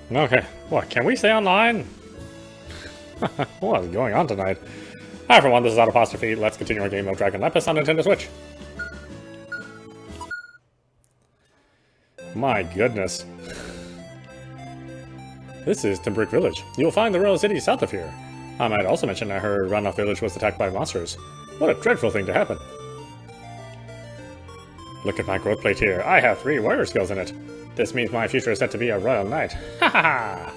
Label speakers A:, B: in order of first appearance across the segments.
A: Okay, what, can we stay online? What is going on tonight? Hi everyone, this is audap. Let's continue our game of Dragon Lapis on Nintendo Switch. My goodness. This is Timbrick Village. You'll find the royal city south of here. I might also mention I heard Runoff Village was attacked by monsters. What a dreadful thing to happen. Look at my growth plate here. I have 3 warrior skills in it. This means my future is set to be a royal knight. Ha ha ha!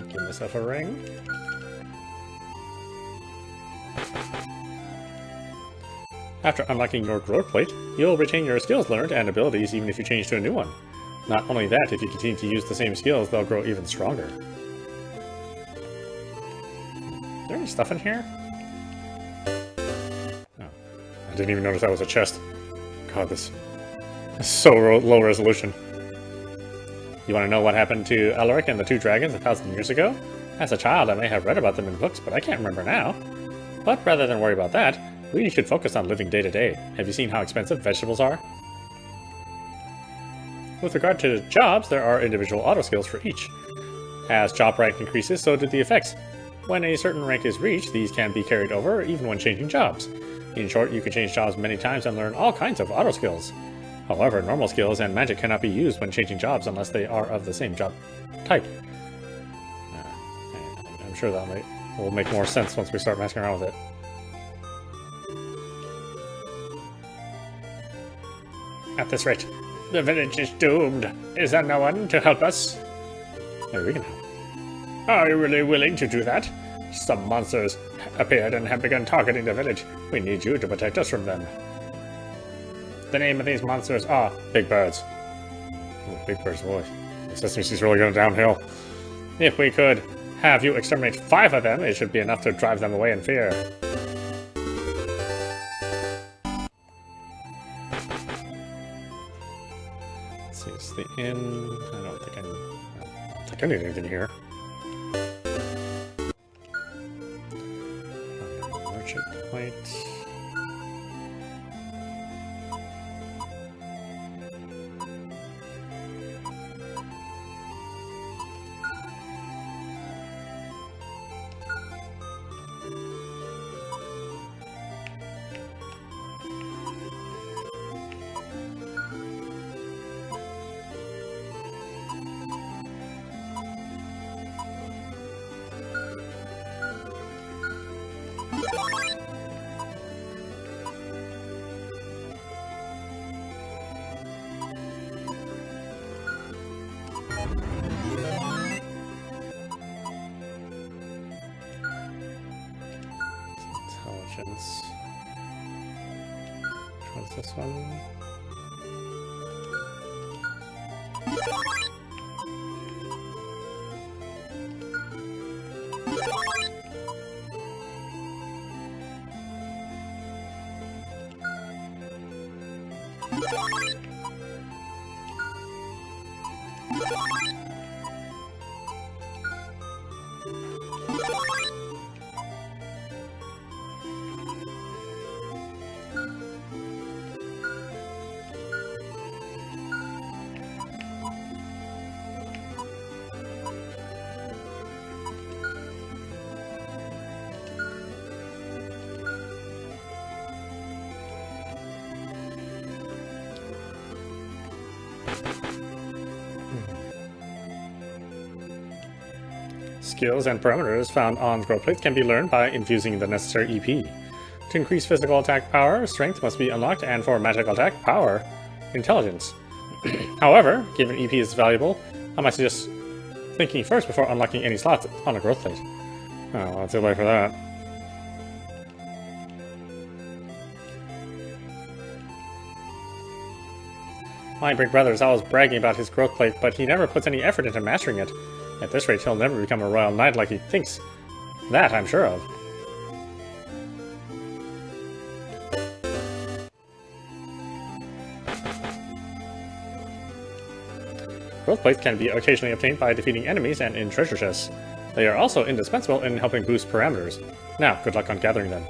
A: Give myself a ring. After unlocking your growth plate, you'll retain your skills learned and abilities even if you change to a new one. Not only that, if you continue to use the same skills, they'll grow even stronger. Is there any stuff in here? Oh, I didn't even notice that was a chest. God, this is so low resolution. You want to know what happened to Elric and the 2 dragons 1,000 years ago? As a child, I may have read about them in books, but I can't remember now. But rather than worry about that, we should focus on living day to day. Have you seen how expensive vegetables are? With regard to jobs, there are individual auto skills for each. As job rank increases, so do the effects. When a certain rank is reached, these can be carried over even when changing jobs. In short, you can change jobs many times and learn all kinds of auto skills. However, normal skills and magic cannot be used when changing jobs unless they are of the same job type. I'm sure that will make more sense once we start messing around with it. At this rate, the village is doomed. Is there no one to help us? Maybe we can help. Are you really willing to do that? Some monsters appeared and have begun targeting the village. We need you to protect us from them. The name of these monsters are Big Birds. Oh, Big Bird's voice. Sesame Street's really going downhill. If we could have you exterminate 5 of them, it should be enough to drive them away in fear. Let's see, it's the inn. I don't think I need anything here. Merchant point. Intelligence. Which one's this one? Skills and parameters found on scroll plates can be learned by infusing the necessary EP. To increase physical attack power, strength must be unlocked, and for magical attack power, intelligence. However, given EP is valuable, I might suggest thinking first before unlocking any slots on a growth plate. Oh, well, too late for that. My big brother is always bragging about his growth plate, but he never puts any effort into mastering it. At this rate, he'll never become a royal knight like he thinks. That I'm sure of. Growth plates can be occasionally obtained by defeating enemies and in treasure chests. They are also indispensable in helping boost parameters. Now, good luck on gathering them.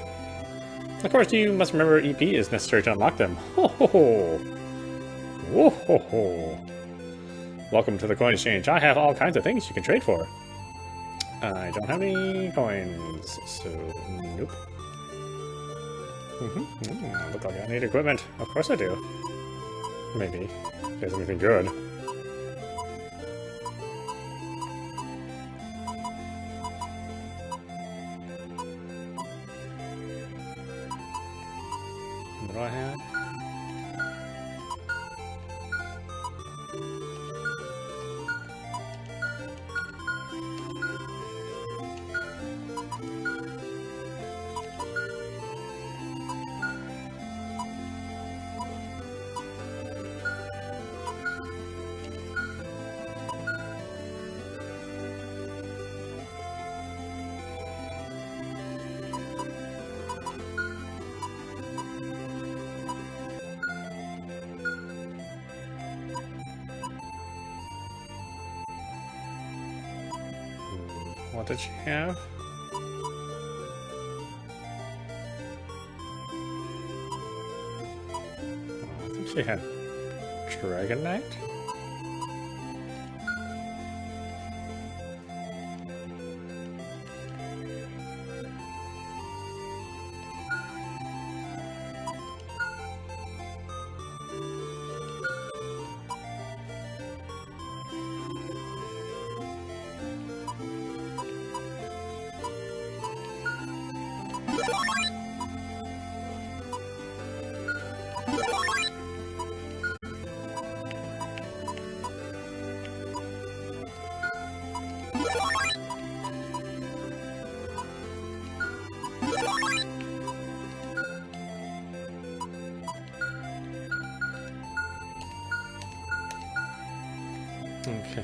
A: Of course, you must remember EP is necessary to unlock them. Ho ho ho! Whoa ho ho. Welcome to the coin exchange. I have all kinds of things you can trade for. I don't have any coins, so nope. Look like I need equipment. Of course I do. Maybe. If there's anything good. What do I have? What did she have? Oh, I think she had Dragon Knight? Okay.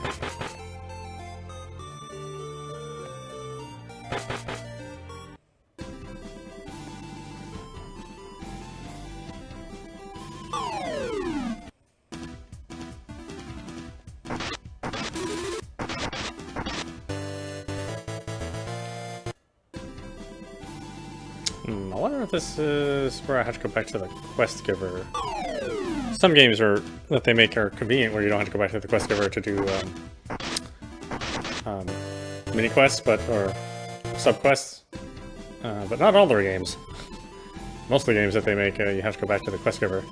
A: I wonder if this is where I have to go back to the quest giver. Some games that they make are convenient where you don't have to go back to the quest giver to do mini quests, or sub quests. But not all their games. Most of the games that they make, you have to go back to the quest giver.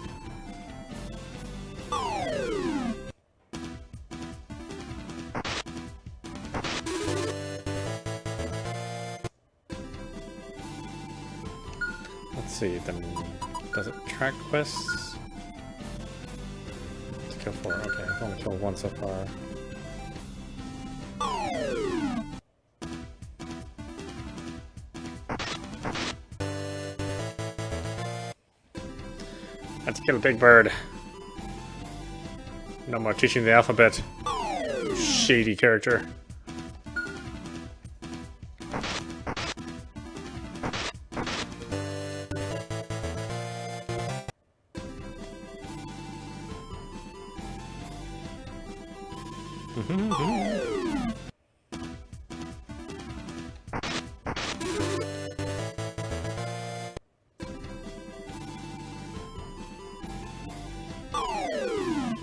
A: Let's see, then does it track quests? To kill 4, okay, I've only killed 1 so far. Let's kill a big bird. No more teaching the alphabet. Shady character.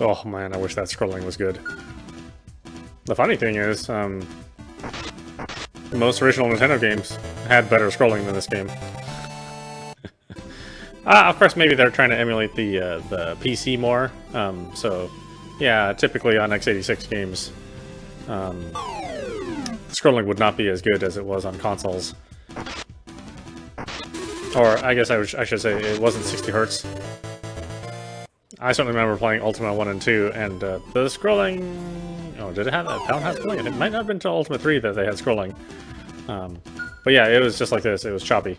A: Oh man, I wish that scrolling was good. The funny thing is, most original Nintendo games had better scrolling than this game. Of course, maybe they're trying to emulate the PC more. So, yeah, typically on x86 games, the scrolling would not be as good as it was on consoles. Or, I guess I should say it wasn't 60 Hz. I certainly remember playing Ultima 1 and 2, and the scrolling... Oh, did it have that? That one had scrolling? It might not have been until Ultima 3 that they had scrolling. But yeah, it was just like this. It was choppy.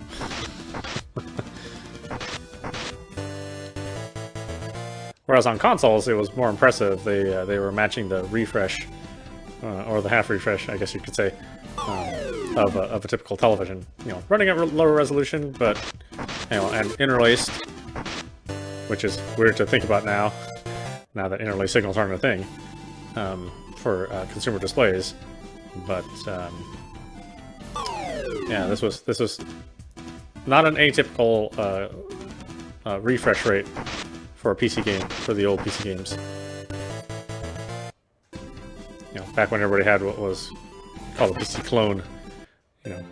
A: Whereas on consoles, it was more impressive. They were matching the refresh, or the half refresh, I guess you could say, of a typical television. You know, running at lower resolution, but you know, and interlaced, which is weird to think about now that interlace signals aren't a thing for consumer displays. But yeah, this was not an atypical refresh rate for a PC game, for the old PC games. You know, back when everybody had what was called a PC clone, you know,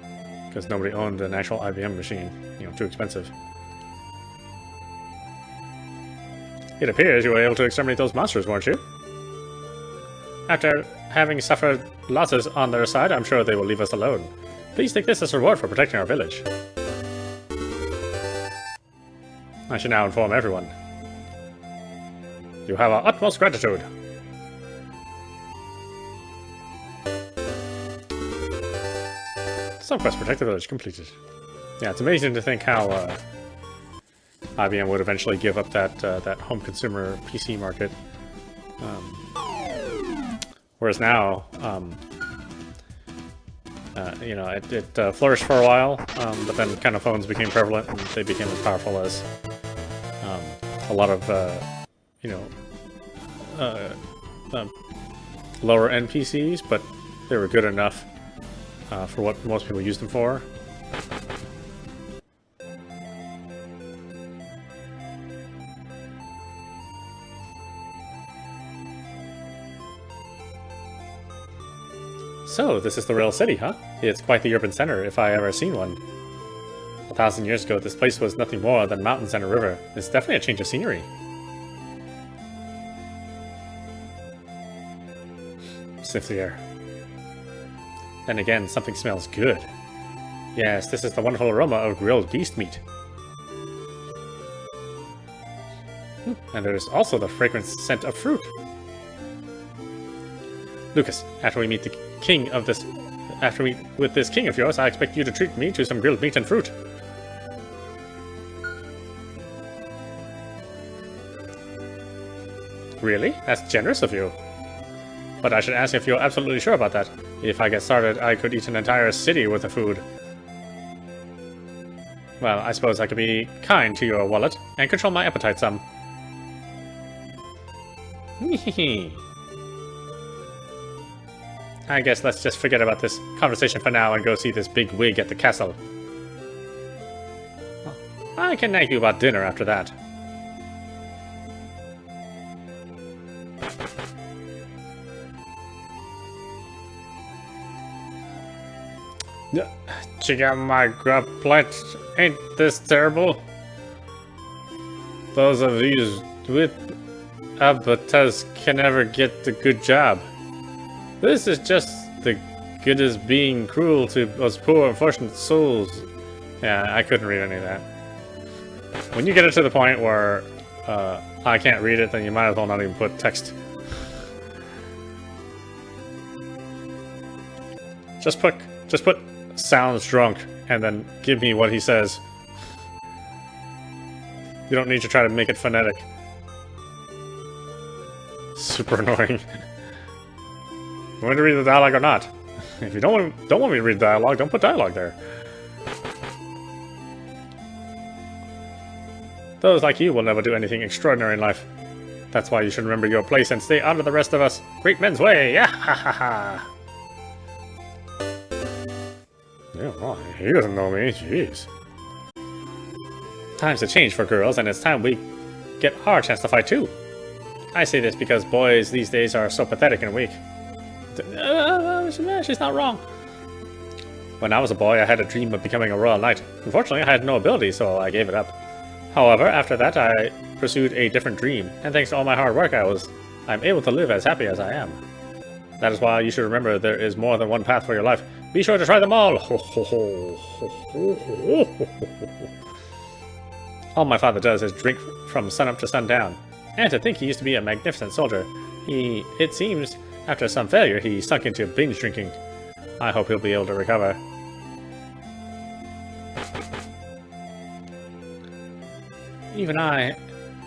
A: because nobody owned an actual IBM machine, you know, too expensive. It appears you were able to exterminate those monsters, weren't you? After having suffered losses on their side, I'm sure they will leave us alone. Please take this as a reward for protecting our village. I should now inform everyone. You have our utmost gratitude. Subquest protect the village completed. Yeah, it's amazing to think how IBM would eventually give up that that home consumer PC market. Whereas now, you know, it flourished for a while, but then kind of phones became prevalent and they became as powerful as a lot of, you know, lower end PCs, but they were good enough for what most people use them for. So, this is the real city, huh? It's quite the urban center, if I ever seen one. 1,000 years ago, this place was nothing more than mountains and a river. It's definitely a change of scenery. Sniff the air. Then again, something smells good. Yes, this is the wonderful aroma of grilled beast meat. And there's also the fragrant scent of fruit. Lucas, after we meet the king of this... After we with this king of yours, I expect you to treat me to some grilled meat and fruit. Really? That's generous of you. But I should ask if you're absolutely sure about that. If I get started, I could eat an entire city worth of food. Well, I suppose I could be kind to your wallet and control my appetite some. I guess let's just forget about this conversation for now and go see this big wig at the castle. I can nag you about dinner after that. Check out my grub plate. Ain't this terrible? Those of you with appetites can never get the good job. This is just the good as being cruel to those poor unfortunate souls. Yeah, I couldn't read any of that. When you get it to the point where I can't read it, then you might as well not even put text. Just put sounds drunk and then give me what he says. You don't need to try to make it phonetic. Super annoying. You want me to read the dialogue or not? If you don't want me to read the dialogue, don't put dialogue there. Those like you will never do anything extraordinary in life. That's why you should remember your place and stay out of the rest of us. Great men's way! Yeah, ha ha ha! Yeah, well, he doesn't know me. Jeez. Times have changed for girls, and it's time we get our chance to fight too. I say this because boys these days are so pathetic and weak. She's not wrong. When I was a boy, I had a dream of becoming a royal knight. Unfortunately, I had no ability, so I gave it up. However, after that, I pursued a different dream, and thanks to all my hard work, I'm able to live as happy as I am. That is why you should remember there is more than one path for your life. Be sure to try them all! All my father does is drink from sunup to sundown. And to think he used to be a magnificent soldier. It seems, after some failure, he sunk into binge drinking. I hope he'll be able to recover. Even I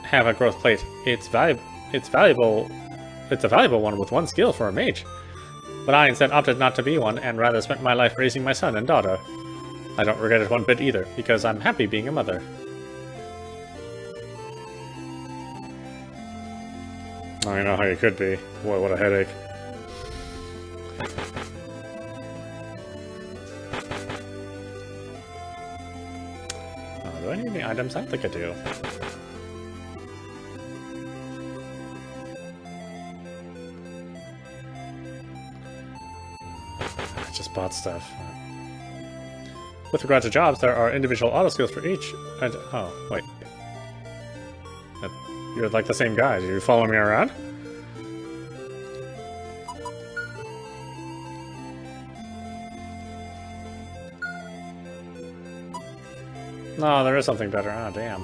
A: have a growth plate. It's a valuable one with one skill for a mage. But I instead opted not to be one and rather spent my life raising my son and daughter. I don't regret it one bit either, because I'm happy being a mother. I know how you could be. Boy, what a headache. Do I need any items? I think I do. just bought stuff. With regard to jobs, there are individual auto skills for each. Oh, wait. You're like the same guy. Do you follow me around? No, there is something better. Oh, damn.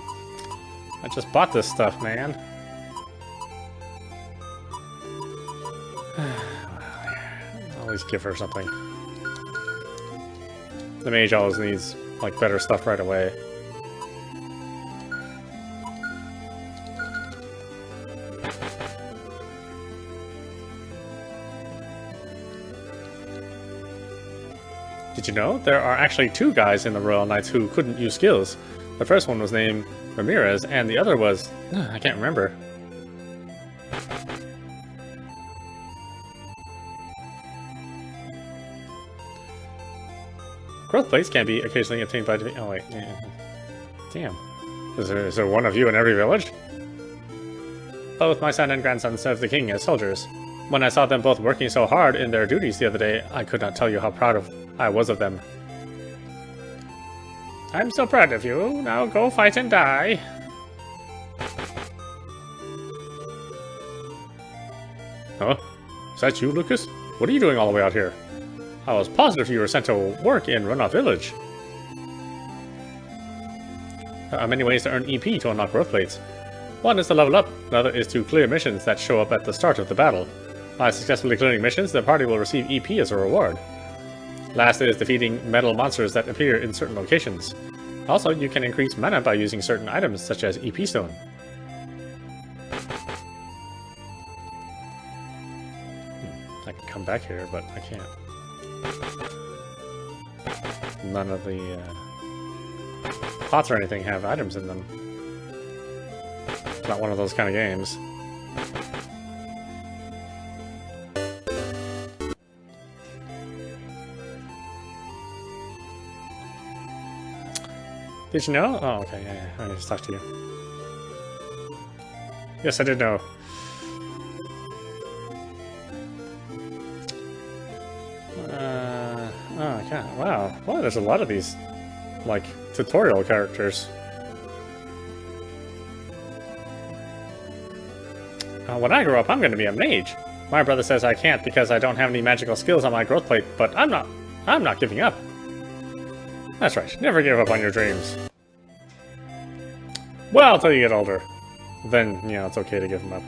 A: I just bought this stuff, man. I'll at least give her something. The mage always needs, like, better stuff right away. Did you know? There are actually 2 guys in the Royal Knights who couldn't use skills. The first one was named Ramirez, and the other was... I can't remember. Growth plates can be occasionally obtained by... Oh, wait. Damn. Is there one of you in every village? Both my son and grandson serve the king as soldiers. When I saw them both working so hard in their duties the other day, I could not tell you how proud I was of them. I'm so proud of you. Now go fight and die. Huh? Is that you, Lucas? What are you doing all the way out here? I was positive you were sent to work in Runoff Village. There are many ways to earn EP to unlock growth plates. One is to level up, another is to clear missions that show up at the start of the battle. By successfully clearing missions, the party will receive EP as a reward. Last is defeating metal monsters that appear in certain locations. Also, you can increase mana by using certain items, such as EP Stone. I can come back here, but I can't. None of the pots or anything have items in them. It's not one of those kind of games. Did you know? Oh, okay, yeah. I need to talk to you. Yes, I did know. Oh, okay. Wow. Wow, there's a lot of these, like, tutorial characters. When I grow up, I'm going to be a mage. My brother says I can't because I don't have any magical skills on my growth plate, but I'm not giving up. That's right. Never give up on your dreams. Well, until you get older. Then, you know, it's okay to give them up.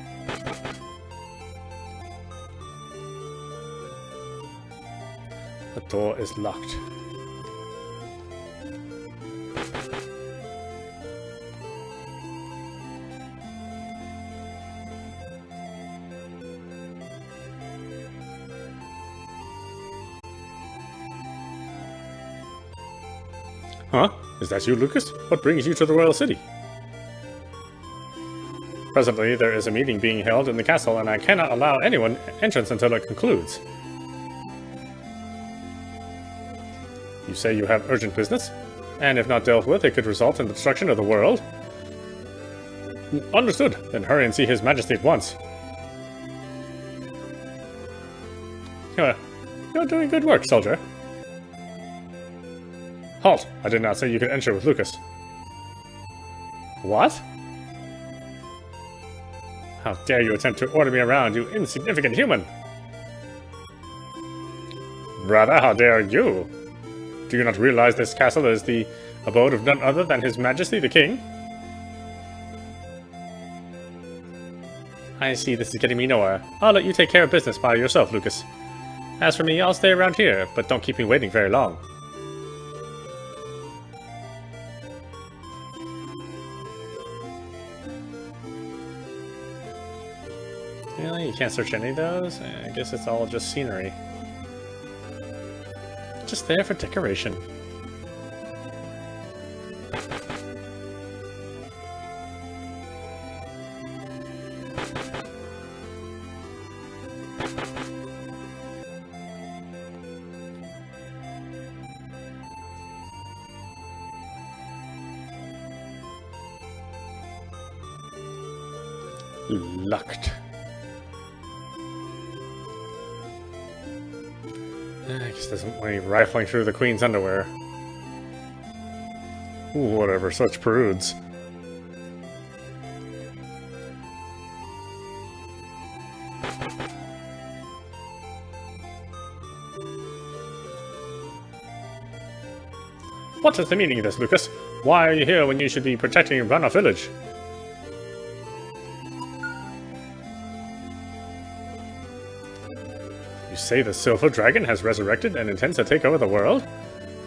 A: The door is locked. Huh? Is that you, Lucas? What brings you to the Royal City? Presently, there is a meeting being held in the castle, and I cannot allow anyone entrance until it concludes. You say you have urgent business? And if not dealt with, it could result in the destruction of the world? Understood. Then hurry and see His Majesty at once. You're doing good work, soldier. Halt! I did not say you could enter with Lucas. What? How dare you attempt to order me around, you insignificant human! Brother, how dare you? Do you not realize this castle is the abode of none other than His Majesty the King? I see this is getting me nowhere. I'll let you take care of business by yourself, Lucas. As for me, I'll stay around here, but don't keep me waiting very long. Really? You can't search any of those? I guess it's all just scenery. Just there for decoration. Locked. I guess doesn't want me rifling through the Queen's underwear. Ooh, whatever, such prudes. What is the meaning of this, Lucas? Why are you here when you should be protecting Runoff Village? You say the Silver Dragon has resurrected and intends to take over the world?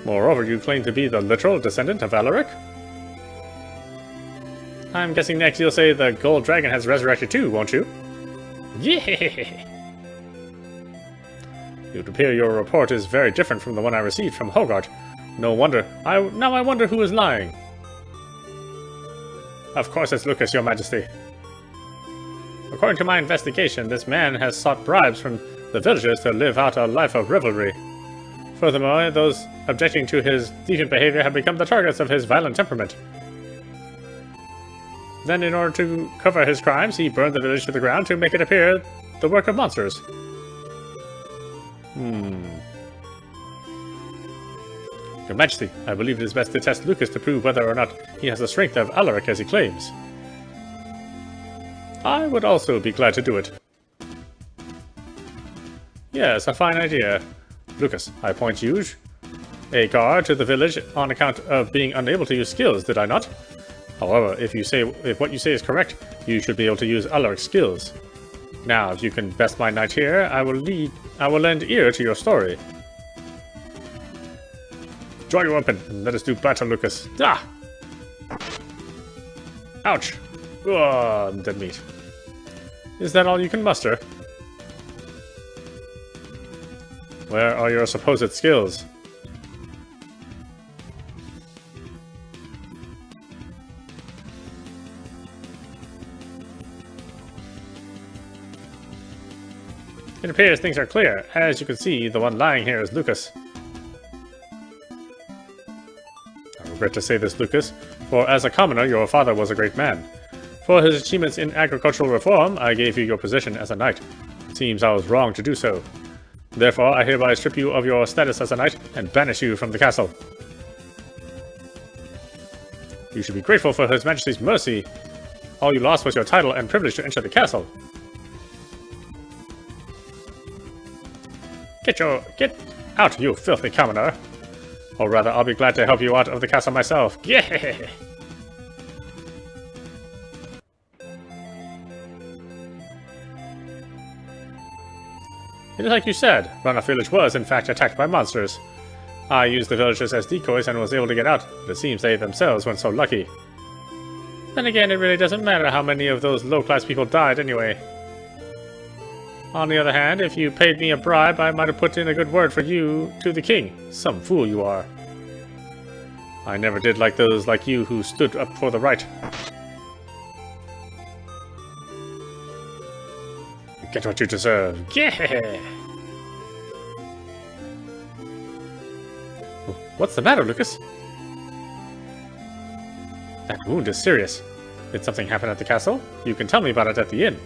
A: Moreover, you claim to be the literal descendant of Alaric? I'm guessing next you'll say the Gold Dragon has resurrected too, won't you? Yeah! It would appear your report is very different from the one I received from Hogarth. No wonder. Now I wonder who is lying. Of course it's Lucas, your majesty. According to my investigation, this man has sought bribes from the villagers to live out a life of revelry. Furthermore, those objecting to his deviant behavior have become the targets of his violent temperament. Then, in order to cover his crimes, he burned the village to the ground to make it appear the work of monsters. Your Majesty, I believe it is best to test Lucas to prove whether or not he has the strength of Alaric as he claims. I would also be glad to do it. Yes, a fine idea. Lucas, I appoint you a guard to the village on account of being unable to use skills, did I not? However, if what you say is correct, you should be able to use Alaric's skills. Now, if you can best my knight here, I will lend ear to your story. Draw your weapon, and let us do battle, Lucas. Ah! Ouch! Oh, dead meat. Is that all you can muster? Where are your supposed skills? It appears things are clear. As you can see, the one lying here is Lucas. I regret to say this, Lucas, for as a commoner, your father was a great man. For his achievements in agricultural reform, I gave you your position as a knight. It seems I was wrong to do so. Therefore, I hereby strip you of your status as a knight and banish you from the castle. You should be grateful for His Majesty's mercy. All you lost was your title and privilege to enter the castle. Get out, you filthy commoner. Or rather, I'll be glad to help you out of the castle myself. Yeah! It is like you said, Runoff Village was in fact attacked by monsters. I used the villagers as decoys and was able to get out, but it seems they themselves weren't so lucky. Then again, it really doesn't matter how many of those low-class people died anyway. On the other hand, if you paid me a bribe, I might have put in a good word for you to the king. Some fool you are. I never did like those like you who stood up for the right. You get what you deserve. Yeah! What's the matter, Lucas? That wound is serious. Did something happen at the castle? You can tell me about it at the inn.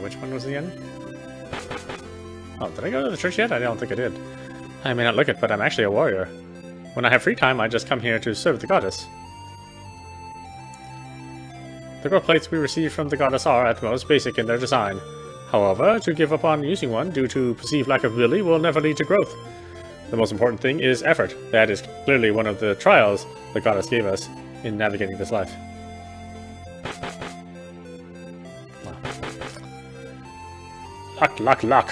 A: Which one was the inn? Oh, did I go to the church yet? I don't think I did. I may not look it, but I'm actually a warrior. When I have free time, I just come here to serve the goddess. The growth plates we receive from the goddess are, at most, basic in their design. However, to give up on using one due to perceived lack of ability will never lead to growth. The most important thing is effort. That is clearly one of the trials the goddess gave us in navigating this life. Luck.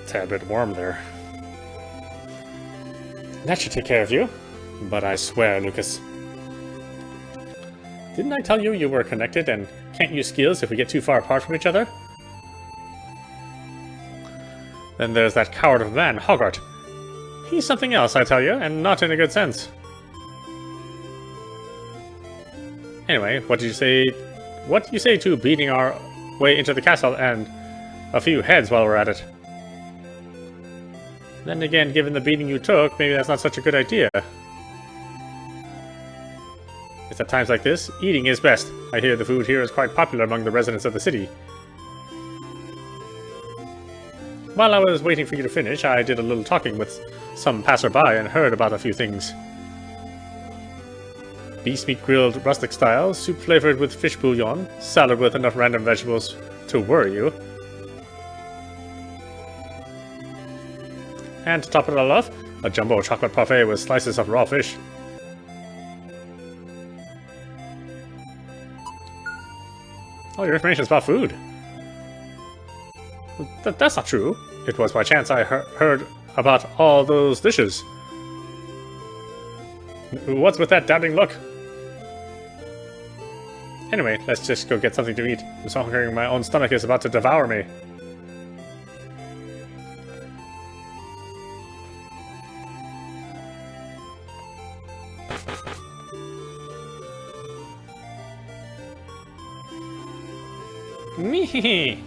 A: Tad bit warm there. That should take care of you. But I swear, Lucas. Didn't I tell you you were connected and can't use skills if we get too far apart from each other? Then there's that coward of a man, Hogarth. He's something else, I tell you, and not in a good sense. Anyway, what do you say to beating our way into the castle and a few heads while we're at it? Then again, given the beating you took, maybe that's not such a good idea. It's at times like this, eating is best. I hear the food here is quite popular among the residents of the city. While I was waiting for you to finish, I did a little talking with some passerby and heard about a few things. Beast meat grilled rustic style, soup flavored with fish bouillon, salad with enough random vegetables to worry you. And to top it all off, a jumbo chocolate parfait with slices of raw fish. All your information is about food. That's not true. It was by chance I heard about all those dishes. What's with that doubting look? Anyway, let's just go get something to eat. I'm so hungry my own stomach is about to devour me.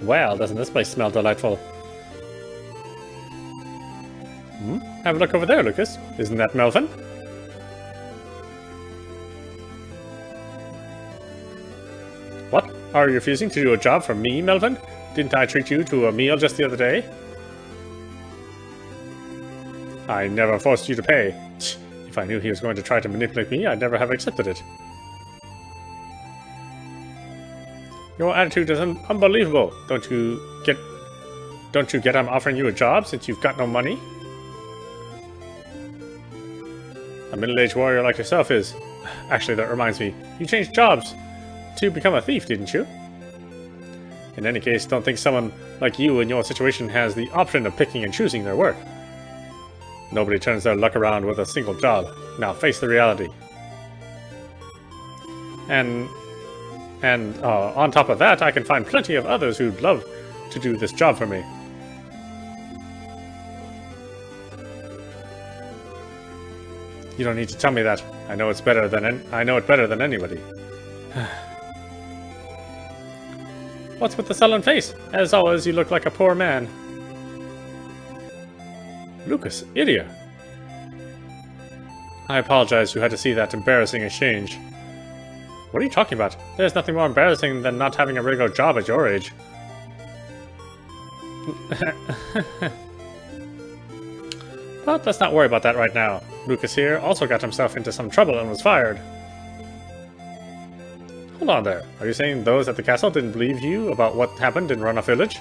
A: Well, doesn't this place smell delightful? Have a look over there, Lucas. Isn't that Melvin? What? Are you refusing to do a job for me, Melvin? Didn't I treat you to a meal just the other day? I never forced you to pay. If I knew he was going to try to manipulate me, I'd never have accepted it. Your attitude is unbelievable. Don't you get I'm offering you a job since you've got no money? A middle-aged warrior like yourself is... Actually, that reminds me. You changed jobs to become a thief, didn't you? In any case, don't think someone like you in your situation has the option of picking and choosing their work. Nobody turns their luck around with a single job. Now face the reality. And on top of that, I can find plenty of others who'd love to do this job for me. You don't need to tell me that. I know it better than anybody. What's with the sullen face? As always, you look like a poor man. Lucas, idiot. I apologize you had to see that embarrassing exchange. What are you talking about? There's nothing more embarrassing than not having a regular job at your age. But let's not worry about that right now. Lucas here also got himself into some trouble and was fired. Hold on there. Are you saying those at the castle didn't believe you about what happened in Runoff Village?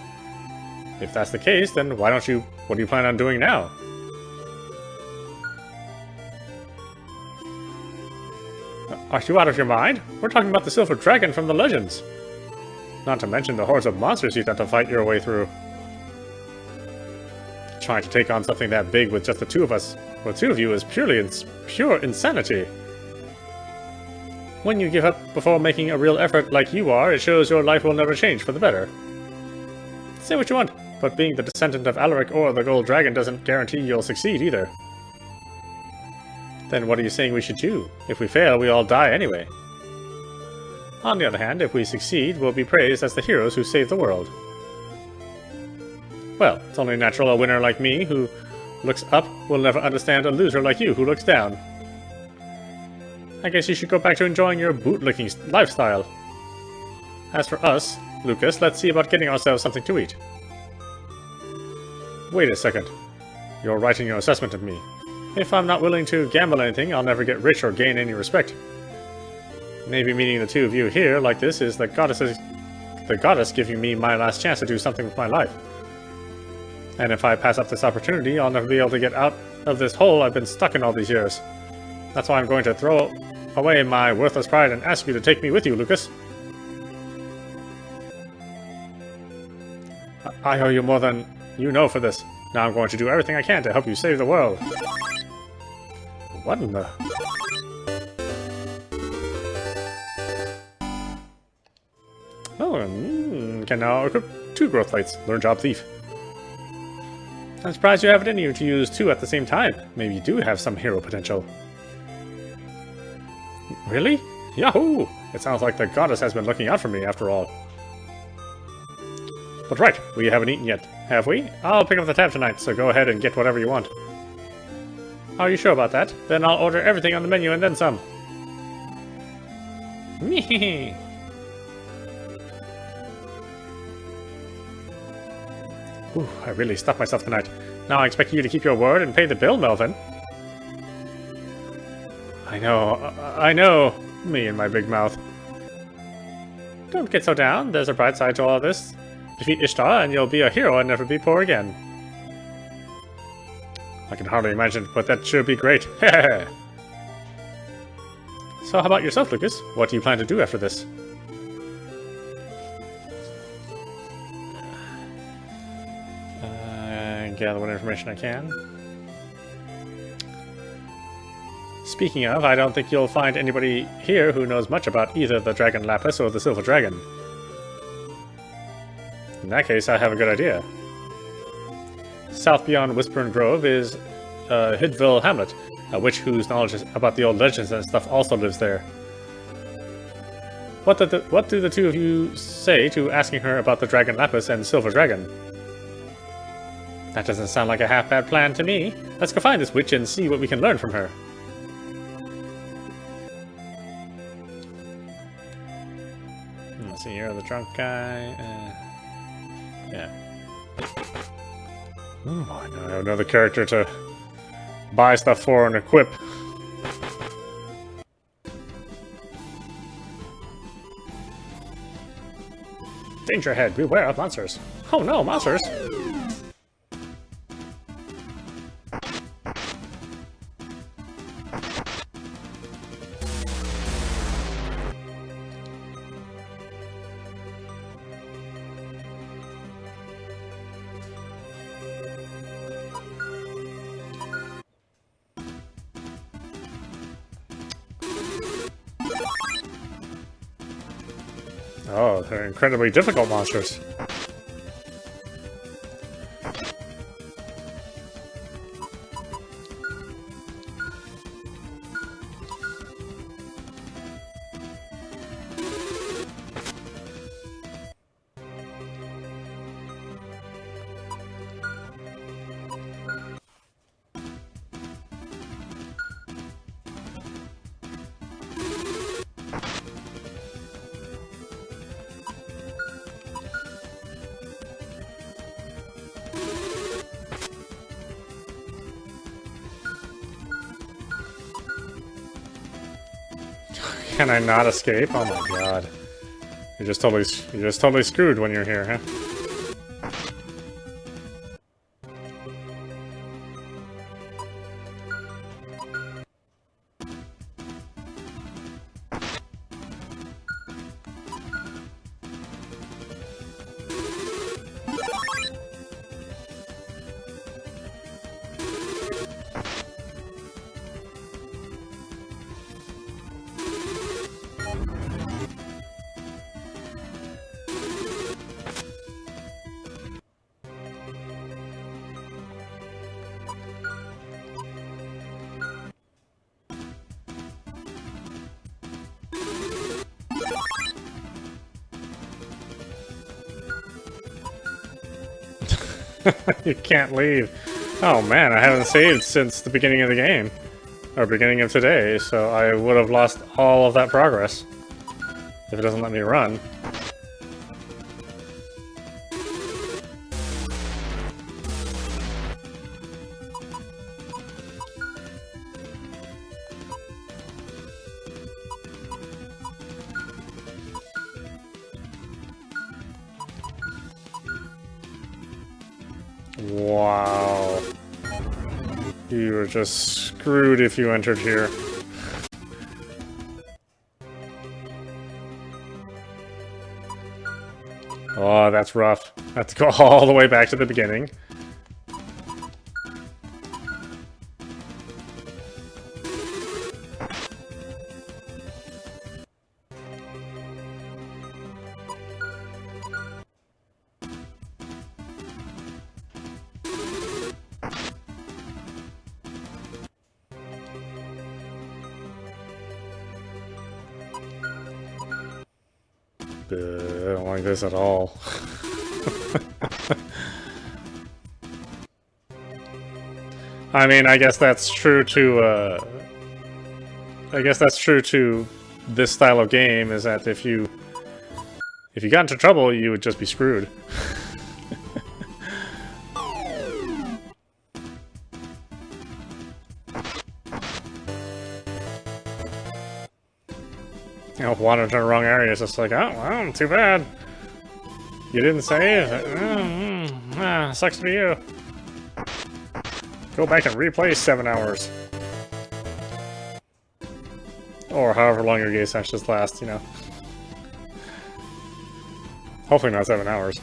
A: If that's the case, then what do you plan on doing now? Are you out of your mind? We're talking about the Silver Dragon from the Legends. Not to mention the hordes of monsters you'd have to fight your way through. Trying to take on something that big with just the two of us, or two of you, is pure insanity. When you give up before making a real effort like you are, it shows your life will never change for the better. Say what you want, but being the descendant of Alaric or the Gold Dragon doesn't guarantee you'll succeed either. Then what are you saying we should do? If we fail, we all die anyway. On the other hand, if we succeed, we'll be praised as the heroes who saved the world. Well, it's only natural a winner like me, who looks up, will never understand a loser like you who looks down. I guess you should go back to enjoying your bootlicking lifestyle. As for us, Lucas, let's see about getting ourselves something to eat. Wait a second. You're writing your assessment of me. If I'm not willing to gamble anything, I'll never get rich or gain any respect. Maybe meeting the two of you here like this is the goddess giving me my last chance to do something with my life. And if I pass up this opportunity, I'll never be able to get out of this hole I've been stuck in all these years. That's why I'm going to throw away my worthless pride and ask you to take me with you, Lucas. I owe you more than you know for this. Now I'm going to do everything I can to help you save the world. What in the... Oh, can now equip 2 growth plates. Learn Job Thief. I'm surprised you have it in you to use two at the same time. Maybe you do have some hero potential. Really? Yahoo! It sounds like the goddess has been looking out for me after all. But right, we haven't eaten yet, have we? I'll pick up the tab tonight, so go ahead and get whatever you want. Are you sure about that? Then I'll order everything on the menu and then some. Meh. Ooh, I really stuffed myself tonight. Now I expect you to keep your word and pay the bill, Melvin. I know, me and my big mouth. Don't get so down, there's a bright side to all this. Defeat Ishtar and you'll be a hero and never be poor again. I can hardly imagine, but that should be great. So how about yourself, Lucas? What do you plan to do after this? Gather what information I can. Speaking of, I don't think you'll find anybody here who knows much about either the Dragon Lapis or the Silver Dragon. In that case, I have a good idea. South beyond Whispering Grove is Hidville Hamlet, a witch whose knowledge about the old legends and stuff also lives there. What do the two of you say to asking her about the Dragon Lapis and Silver Dragon? That doesn't sound like a half-bad plan to me. Let's go find this witch and see what we can learn from her. Let's see, you're the drunk guy. Yeah. Oh, I know I have another character to buy stuff for and equip. Danger ahead, beware of monsters. Oh no, monsters! Oh, they're incredibly difficult monsters. Can I not escape? Oh my god. You're just totally screwed when you're here, huh? You can't leave. Oh man, I haven't saved since the beginning of the game. Or beginning of today, so I would have lost all of that progress if it doesn't let me run. Wow. You were just screwed if you entered here. Oh, that's rough. I have to go all the way back to the beginning. I don't like this at all. I mean, I guess that's true to, this style of game, is that if you got into trouble, you would just be screwed. You know, wander to the wrong area, it's just like, oh, well, too bad. You didn't save? Sucks to be you. Go back and replay 7 hours. Or however long your game sessions last, you know. Hopefully not 7 hours.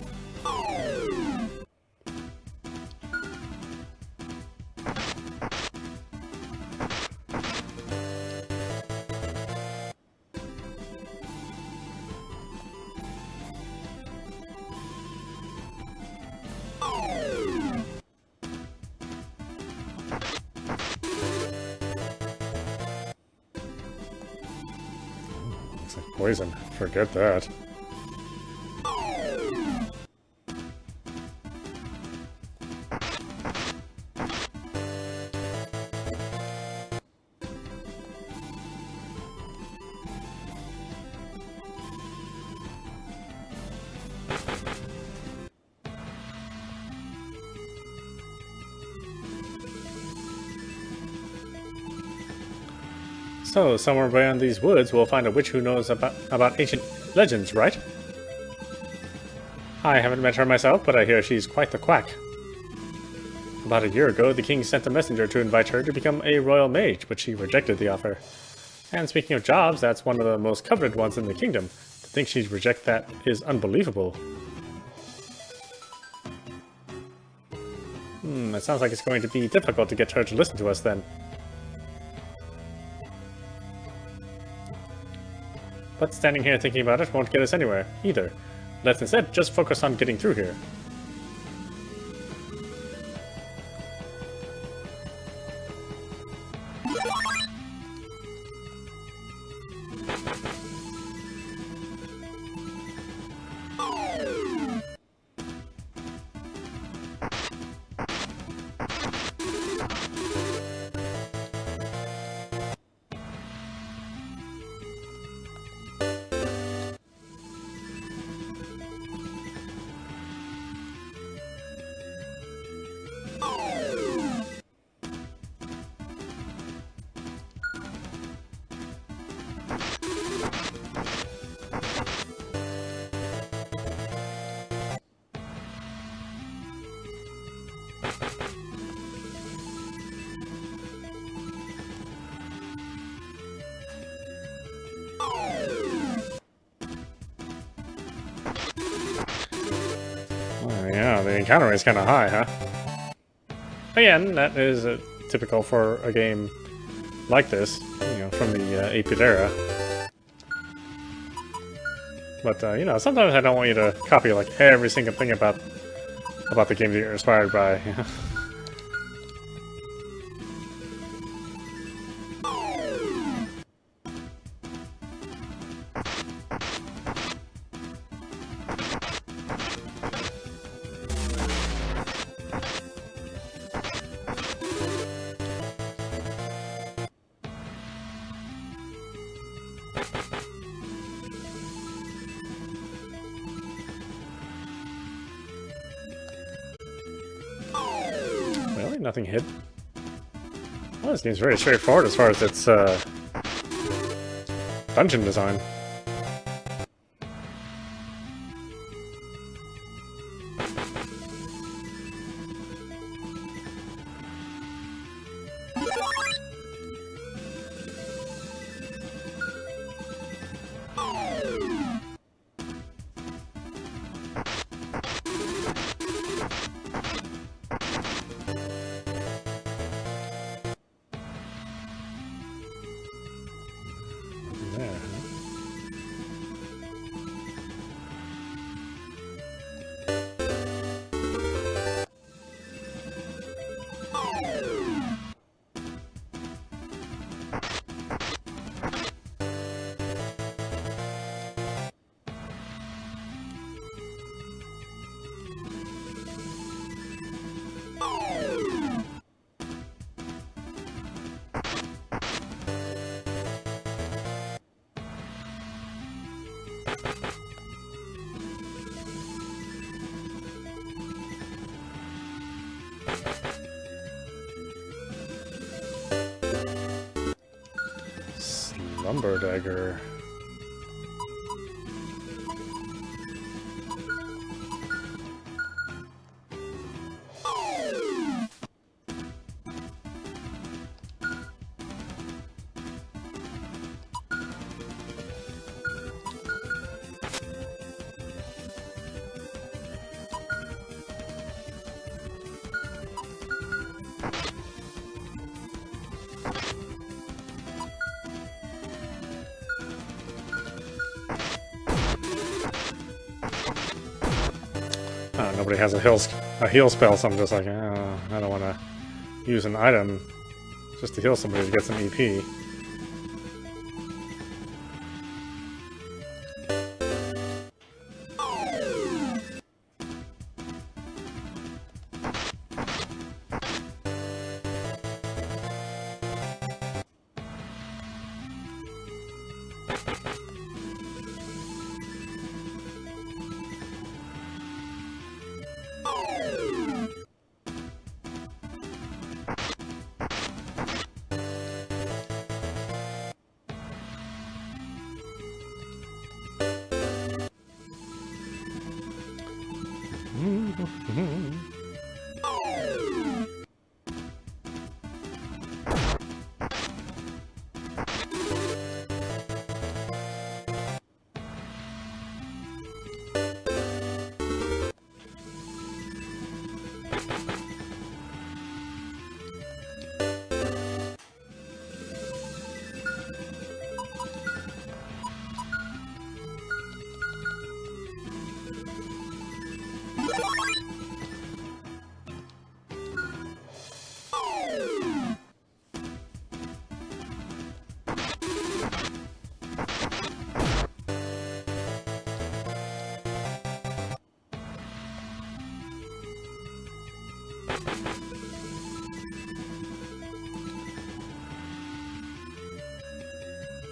A: Poison. Forget that. So, somewhere beyond these woods, we'll find a witch who knows about ancient legends, right? I haven't met her myself, but I hear she's quite the quack. About a year ago, the king sent a messenger to invite her to become a royal mage, but she rejected the offer. And speaking of jobs, that's one of the most coveted ones in the kingdom. To think she'd reject that is unbelievable. It sounds like it's going to be difficult to get her to listen to us then. But standing here thinking about it won't get us anywhere, either. Let's instead just focus on getting through here. Yeah, the encounter rate is kind of high, huh? Again, that is typical for a game like this, you know, from the 8-bit era. But, you know, sometimes I don't want you to copy, like, every single thing about the game that you're inspired by. Really? Nothing hid? Well, this game's very straightforward as far as its dungeon design. There, huh? Lumber dagger. Nobody has a heal spell, so I'm just like, oh, I don't want to use an item just to heal somebody to get some EP.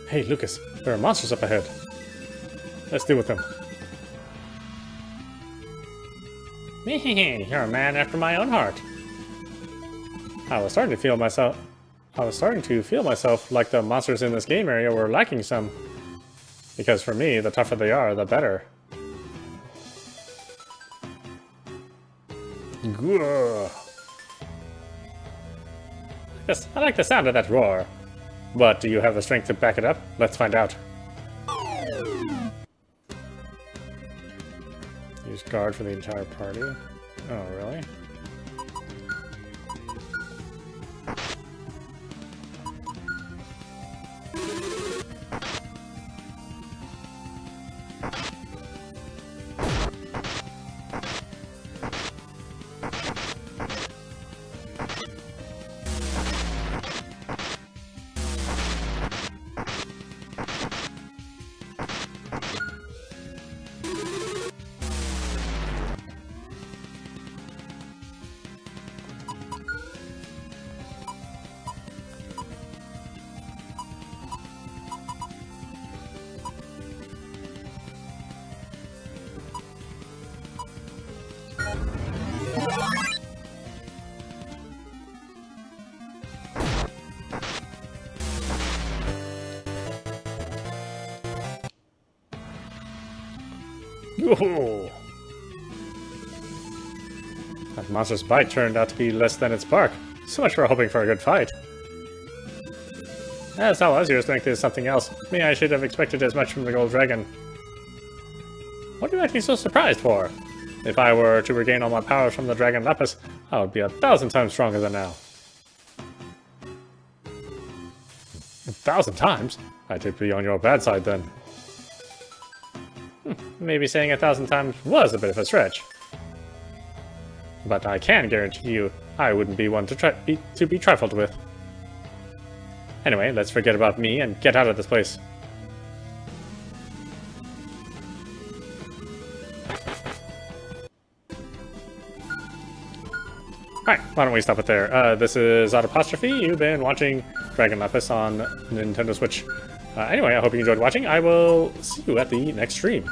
A: Hey, Lucas, there are monsters up ahead. Let's deal with them. You're a man after my own heart. I was starting to feel myself like the monsters in this game area were lacking some. Because for me, the tougher they are, the better. Gah. Yes, I like the sound of that roar. But do you have the strength to back it up? Let's find out. Use guard for the entire party. Oh, really? Yoo-hoo! That monster's bite turned out to be less than its bark. So much for hoping for a good fight. As how was, your strength is something else. Me, I should have expected as much from the gold dragon. What are you acting so surprised for? If I were to regain all my powers from the Dragon Lapis, I would be 1,000 times stronger than now. 1,000 times? I did be on your bad side then. Maybe saying 1,000 times was a bit of a stretch. But I can guarantee you, I wouldn't be one to be trifled with. Anyway, let's forget about me and get out of this place. Alright, why don't we stop it there? This is audap. You've been watching Dragon Lapis on Nintendo Switch. Anyway, I hope you enjoyed watching. I will see you at the next stream.